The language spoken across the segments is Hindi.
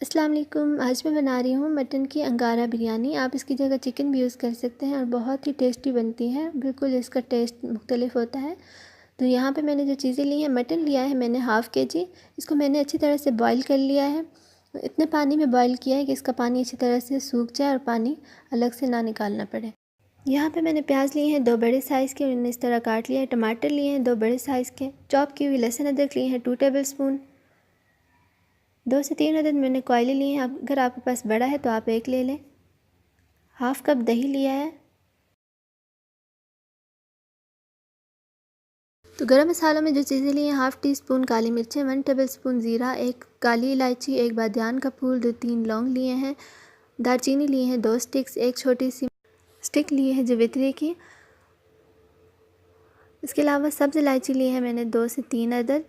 अस्सलाम वालेकुम। आज मैं बना रही हूँ मटन की अंगारा बिरयानी। आप इसकी जगह चिकन भी यूज़ कर सकते हैं और बहुत ही टेस्टी बनती है। बिल्कुल इसका टेस्ट मुख्तलिफ होता है। तो यहाँ पे मैंने जो चीज़ें ली हैं, मटन लिया है मैंने हाफ़ केजी। इसको मैंने अच्छी तरह से बॉईल कर लिया है। इतने पानी में बॉईल किया है कि इसका पानी अच्छी तरह से सूख जाए और पानी अलग से ना निकालना पड़े। यहाँ पे मैंने प्याज लिए हैं 2 बड़े साइज़ के, उन्हें इस तरह काट लिया है। टमाटर लिए हैं 2 बड़े साइज़ के। चॉप की हुई लहसुन अदरक लिए हैं 2 टेबल स्पून। 2 से 3 अदद मैंने कोयले लिए हैं। अगर आपके पास बड़ा है तो आप एक ले लें। हाफ़ कप दही लिया है। तो गरम मसालों में जो चीज़ें ली हैं, हाफ़ टी स्पून काली मिर्चें, 1 टेबल स्पून ज़ीरा, 1 काली इलायची, 1 बादियान का फूल, 2-3 लौंग लिए हैं। दालचीनी लिए हैं 2 स्टिक्स, 1 छोटी सी स्टिक लिए है जवित्री की। इसके अलावा सब्ज़ इलायची लिए हैं मैंने 2 से 3 अदद,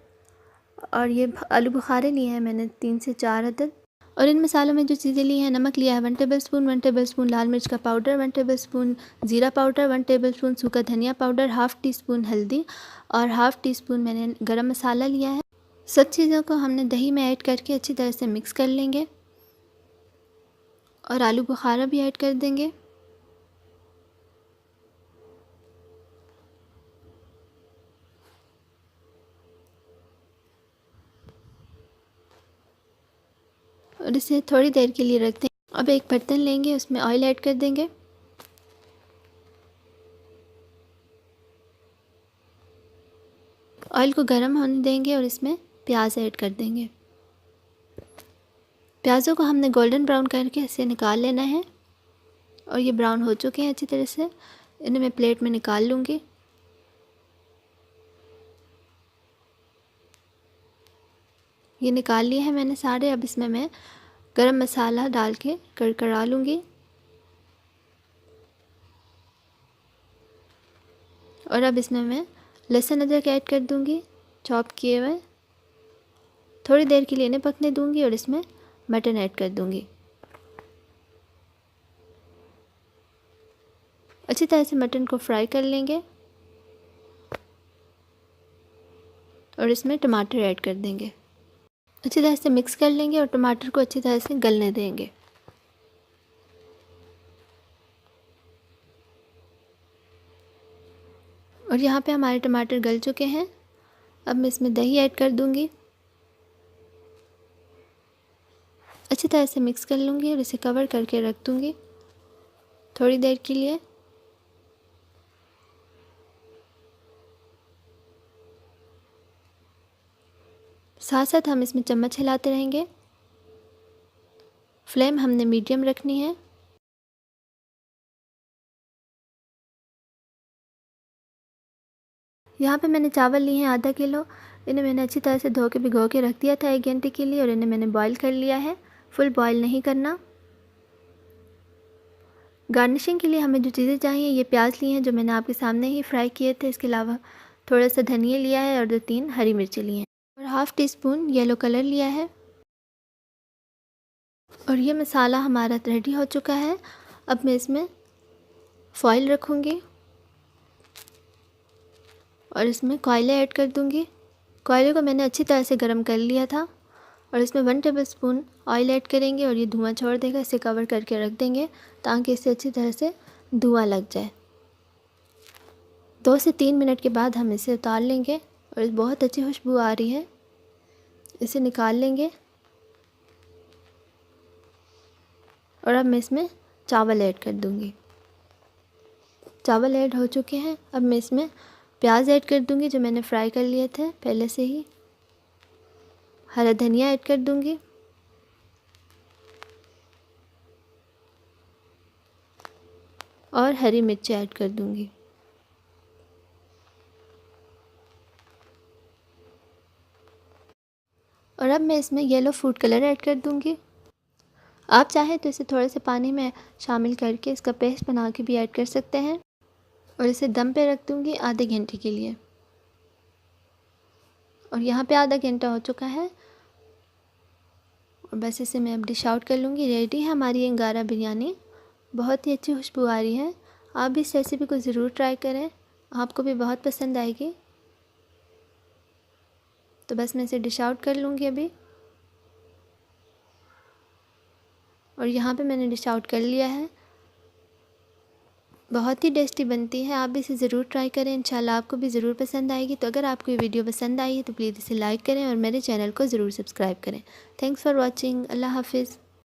और ये आलू बुखारे लिए हैं मैंने 3 से 4 अदद। और इन मसालों में जो चीज़ें ली हैं, नमक लिया है 1 टेबल स्पून, 1 टेबल स्पून लाल मिर्च का पाउडर, 1 टेबल स्पून ज़ीरा पाउडर, 1 टेबल स्पून सूखा धनिया पाउडर, हाफ़ टी स्पून हल्दी और हाफ़ टी स्पून मैंने गरम मसाला लिया है। सब चीज़ों को हमने दही में ऐड करके अच्छी तरह से मिक्स कर लेंगे और आलू बुखारा भी ऐड कर देंगे। और इसे थोड़ी देर के लिए रख दें। अब एक बर्तन लेंगे, उसमें ऑयल ऐड कर देंगे। ऑयल को गर्म होने देंगे और इसमें प्याज ऐड कर देंगे। प्याज़ों को हमने गोल्डन ब्राउन करके इसे निकाल लेना है। और ये ब्राउन हो चुके हैं अच्छी तरह से। इन्हें मैं प्लेट में निकाल लूँगी। ये निकाल लिए हैं मैंने सारे। अब इसमें मैं गरम मसाला डाल के कड़कड़ा लूँगी और अब इसमें मैं लहसुन अदरक ऐड कर दूँगी चॉप किए हुए। थोड़ी देर के लिए इन्हें पकने दूँगी और इसमें मटन ऐड कर दूँगी। अच्छी तरह से मटन को फ्राई कर लेंगे और इसमें टमाटर ऐड कर देंगे। अच्छी तरह से मिक्स कर लेंगे और टमाटर को अच्छी तरह से गलने देंगे। और यहाँ पे हमारे टमाटर गल चुके हैं। अब मैं इसमें दही ऐड कर दूँगी। अच्छी तरह से मिक्स कर लूँगी और इसे कवर करके रख दूँगी थोड़ी देर के लिए। साथ साथ हम इसमें चम्मच हिलाते रहेंगे। फ्लेम हमने मीडियम रखनी है। यहाँ पे मैंने चावल लिए हैं आधा किलो। इन्हें मैंने अच्छी तरह से धो के भिगो के रख दिया था 1 घंटे के लिए और इन्हें मैंने बॉईल कर लिया है। फुल बॉईल नहीं करना। गार्निशिंग के लिए हमें जो चीज़ें चाहिए, ये प्याज लिए हैं जो मैंने आपके सामने ही फ्राई किए थे। इसके अलावा थोड़ा सा धनिया लिया है और 2-3 हरी मिर्ची ली हैं और half tea spoon yellow colour लिया है। और ये मसाला हमारा रेडी हो चुका है। अब मैं इसमें फॉइल रखूँगी और इसमें कोयले ऐड कर दूँगी। कोयले को मैंने अच्छी तरह से गर्म कर लिया था और इसमें 1 टेबल स्पून ऑयल ऐड करेंगे और ये धुआं छोड़ देगा। इसे कवर करके रख देंगे ताकि इससे अच्छी तरह से धुआं लग जाए। 2 से 3 मिनट के बाद हम इसे उतार लेंगे और बहुत अच्छी खुशबू आ रही है। इसे निकाल लेंगे और अब मैं इसमें चावल ऐड कर दूँगी। चावल ऐड हो चुके हैं। अब मैं इसमें प्याज ऐड कर दूँगी जो मैंने फ्राई कर लिए थे पहले से ही। हरा धनिया ऐड कर दूँगी और हरी मिर्च ऐड कर दूँगी। और अब मैं इसमें येलो फूड कलर ऐड कर दूँगी। आप चाहें तो इसे थोड़े से पानी में शामिल करके इसका पेस्ट बना के भी ऐड कर सकते हैं। और इसे दम पे रख दूँगी आधे घंटे के लिए। और यहाँ पे आधा घंटा हो चुका है और बस इसे मैं अब डिश आउट कर लूँगी। रेडी है हमारी अंगारा बिरयानी। बहुत ही अच्छी खुशबू आ रही है। आप भी इस रेसिपी को ज़रूर ट्राई करें, आपको भी बहुत पसंद आएगी। तो बस मैं इसे डिश आउट कर लूँगी अभी। और यहाँ पे मैंने डिश आउट कर लिया है। बहुत ही टेस्टी बनती है, आप भी इसे ज़रूर ट्राई करें, इंशाल्लाह आपको भी ज़रूर पसंद आएगी। तो अगर आपको ये वीडियो पसंद आई है तो प्लीज़ इसे लाइक करें और मेरे चैनल को ज़रूर सब्सक्राइब करें। Thanks for watching. अल्लाह हाफिज़।